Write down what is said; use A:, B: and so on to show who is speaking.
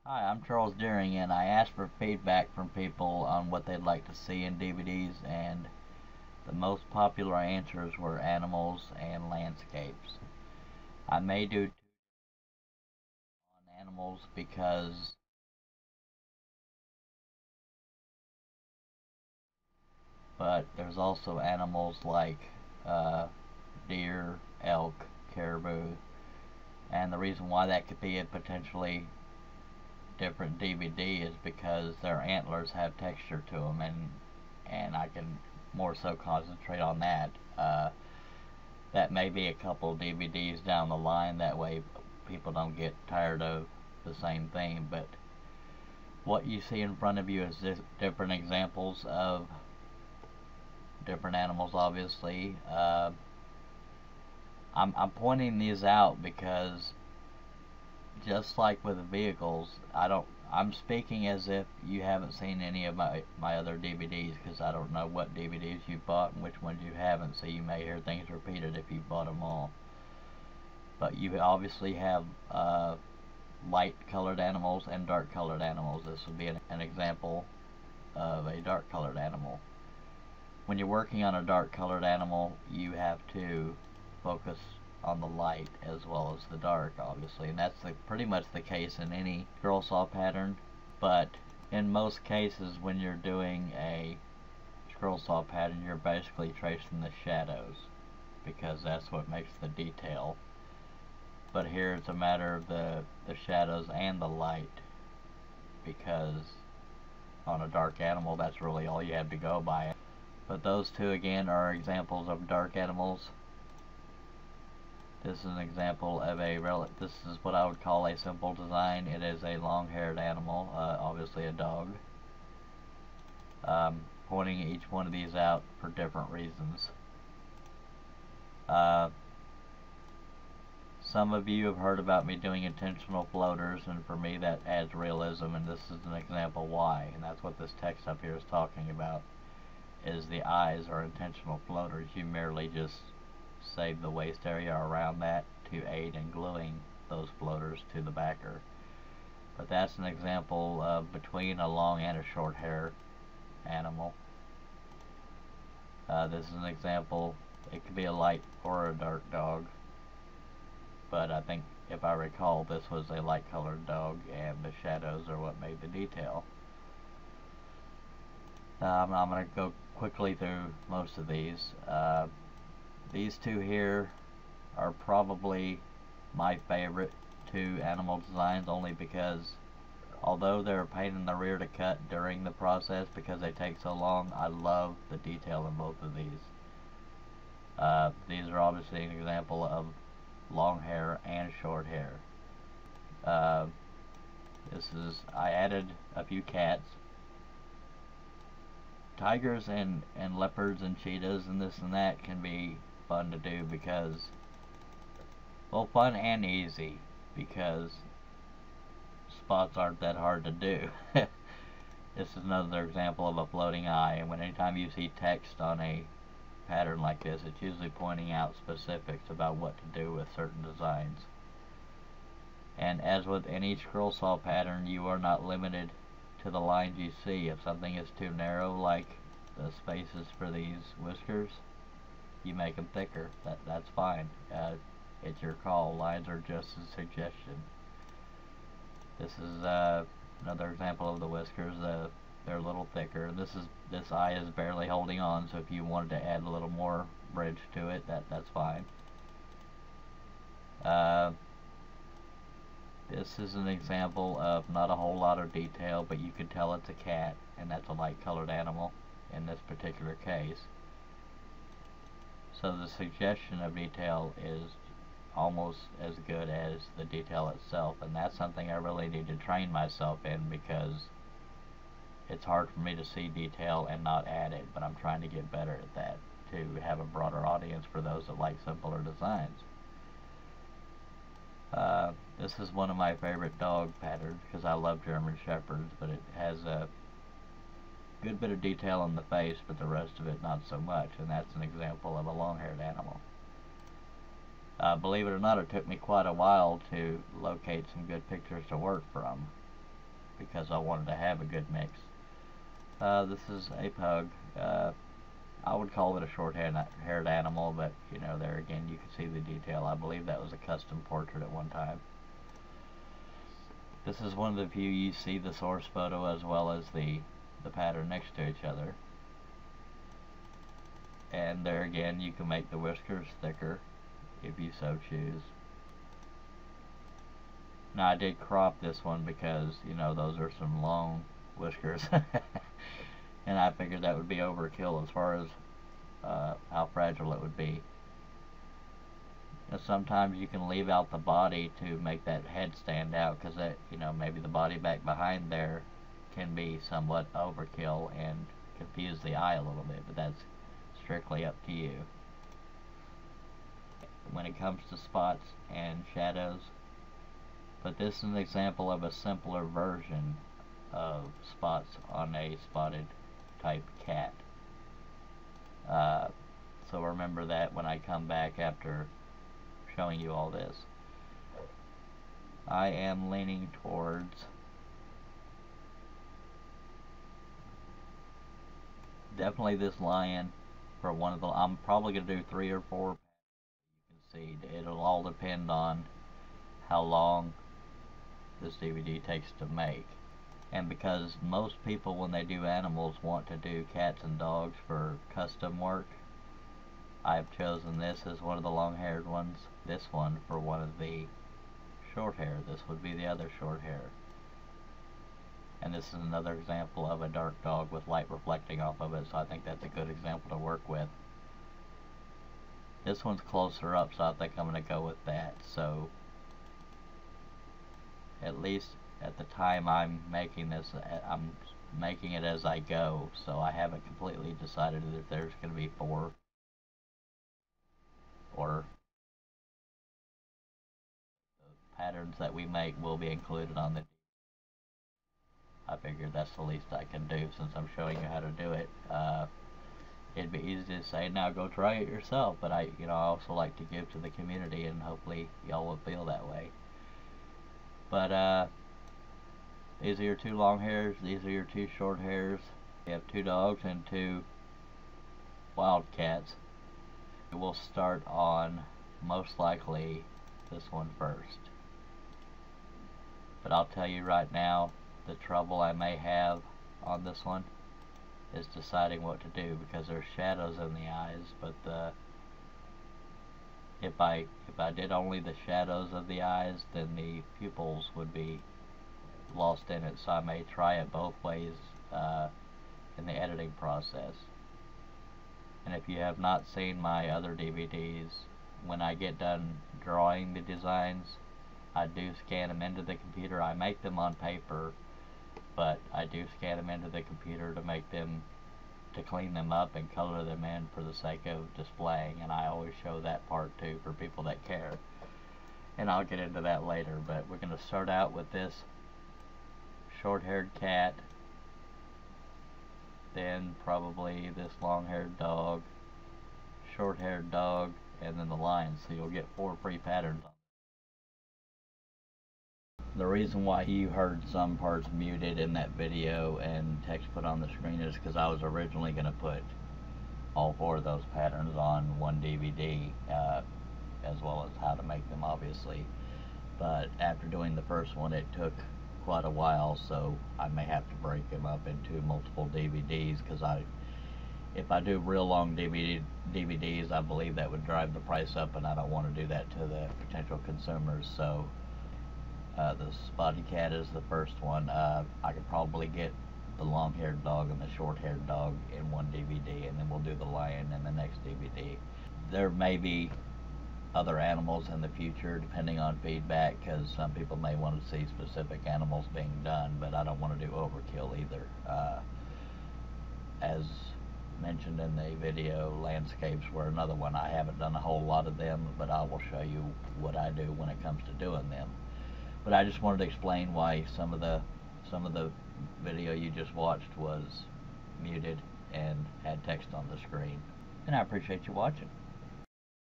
A: Hi, I'm Charles Deering, and I asked for feedback from people on what they'd like to see in DVDs, and the most popular answers were animals and landscapes. I may do on animals because but there's also animals like deer, elk, caribou, and the reason why that could be a potentially different DVD is because their antlers have texture to them, and I can more so concentrate on that. That may be a couple DVDs down the line. That way, people don't get tired of the same thing. But what you see in front of you is different examples of different animals. Obviously, I'm pointing these out because just like with vehicles, I'm speaking as if you haven't seen any of my other DVDs, because I don't know what DVDs you've bought and which ones you haven't, so you may hear things repeated if you've bought them all. But you obviously have light colored animals and dark colored animals. This would be an example of a dark colored animal. When you're working on a dark colored animal, you have to focus on the light as well as the dark, obviously, and that's pretty much the case in any scroll saw pattern. But in most cases, when you're doing a scroll saw pattern, you're basically tracing the shadows, because that's what makes the detail. But here it's a matter of the shadows and the light, because on a dark animal, that's really all you have to go by. But those two again are examples of dark animals. This is an example of this is what I would call a simple design. It is a long-haired animal, obviously a dog. Pointing each one of these out for different reasons. Some of you have heard about me doing intentional floaters, and for me that adds realism, and this is an example why, and that's what this text up here is talking about, is the eyes are intentional floaters. You merely just save the waist area around that to aid in gluing those floaters to the backer. But that's an example of between a long and a short hair animal. This is an example. It could be a light or a dark dog, but I think if I recall, this was a light colored dog, and the shadows are what made the detail. I'm going to go quickly through most of these. These two here are probably my favorite two animal designs, only because although they're a pain in the rear to cut during the process because they take so long, I love the detail in both of these. These are obviously an example of long hair and short hair. I added a few cats. Tigers and leopards and cheetahs and this and that can be fun to do because, well, fun and easy, because spots aren't that hard to do. This is another example of a floating eye, and anytime you see text on a pattern like this, it's usually pointing out specifics about what to do with certain designs. And as with any scroll saw pattern, you are not limited to the lines you see. If something is too narrow, like the spaces for these whiskers, you make them thicker. That's fine. It's your call. Lines are just a suggestion. This is another example of the whiskers. They're a little thicker. This eye is barely holding on, so if you wanted to add a little more bridge to it, that's fine. This is an example of not a whole lot of detail, but you can tell it's a cat, and that's a light colored animal in this particular case. So the suggestion of detail is almost as good as the detail itself, and that's something I really need to train myself in, because it's hard for me to see detail and not add it, but I'm trying to get better at that to have a broader audience for those that like simpler designs. This is one of my favorite dog patterns because I love German Shepherds, but it has a good bit of detail on the face, but the rest of it not so much, and that's an example of a long-haired animal. Believe it or not, it took me quite a while to locate some good pictures to work from. because I wanted to have a good mix. This is a pug. I would call it a short-haired animal, but you know, there again you can see the detail. I believe that was a custom portrait at one time. This is one of the few you see the source photo as well as the pattern next to each other. And there again you can make the whiskers thicker if you so choose. Now I did crop this one because, you know, those are some long whiskers. And I figured that would be overkill as far as how fragile it would be. Now, sometimes you can leave out the body to make that head stand out, because that, you know, maybe the body back behind there can be somewhat overkill and confuse the eye a little bit, but that's strictly up to you. When it comes to spots and shadows, but this is an example of a simpler version of spots on a spotted type cat. So remember that when I come back after showing you all this. I am leaning towards definitely this lion for one of the, I'm probably going to do 3 or 4. You can see it'll all depend on how long this DVD takes to make. And because most people when they do animals want to do cats and dogs for custom work, I've chosen this as one of the long-haired ones, this one for one of the short hair. This would be the other short hair. And this is another example of a dark dog with light reflecting off of it, so I think that's a good example to work with. This one's closer up, so I think I'm going to go with that. So at least at the time I'm making this, I'm making it as I go, so I haven't completely decided if there's going to be 4 or the patterns that we make will be included on the. I figured that's the least I can do since I'm showing you how to do it. It'd be easy to say, now go try it yourself, but I also like to give to the community, and hopefully y'all will feel that way. But these are your 2 long hairs, these are your 2 short hairs. You have 2 dogs and 2 wildcats. We'll start on most likely this one first. But I'll tell you right now, the trouble I may have on this one is deciding what to do, because there's shadows in the eyes, but if I did only the shadows of the eyes, then the pupils would be lost in it, so I may try it both ways in the editing process. And if you have not seen my other DVDs, when I get done drawing the designs, I do scan them into the computer. I make them on paper, but I do scan them into the computer to make them, to clean them up and color them in for the sake of displaying, and I always show that part too for people that care. And I'll get into that later, but we're going to start out with this short-haired cat, then probably this long-haired dog, short-haired dog, and then the lion. So you'll get 4 free patterns. The reason why you heard some parts muted in that video and text put on the screen is because I was originally going to put all 4 of those patterns on one DVD, as well as how to make them, obviously. But after doing the first one, it took quite a while, so I may have to break them up into multiple DVDs, because if I do real long DVDs, I believe that would drive the price up, and I don't want to do that to the potential consumers. So the spotted cat is the first one. I could probably get the long-haired dog and the short-haired dog in one DVD, and then we'll do the lion in the next DVD. There may be other animals in the future depending on feedback, because some people may want to see specific animals being done, but I don't want to do overkill either. As mentioned in the video, landscapes were another one. I haven't done a whole lot of them, but I will show you what I do when it comes to doing them. But I just wanted to explain why some of the video you just watched was muted and had text on the screen. And I appreciate you watching.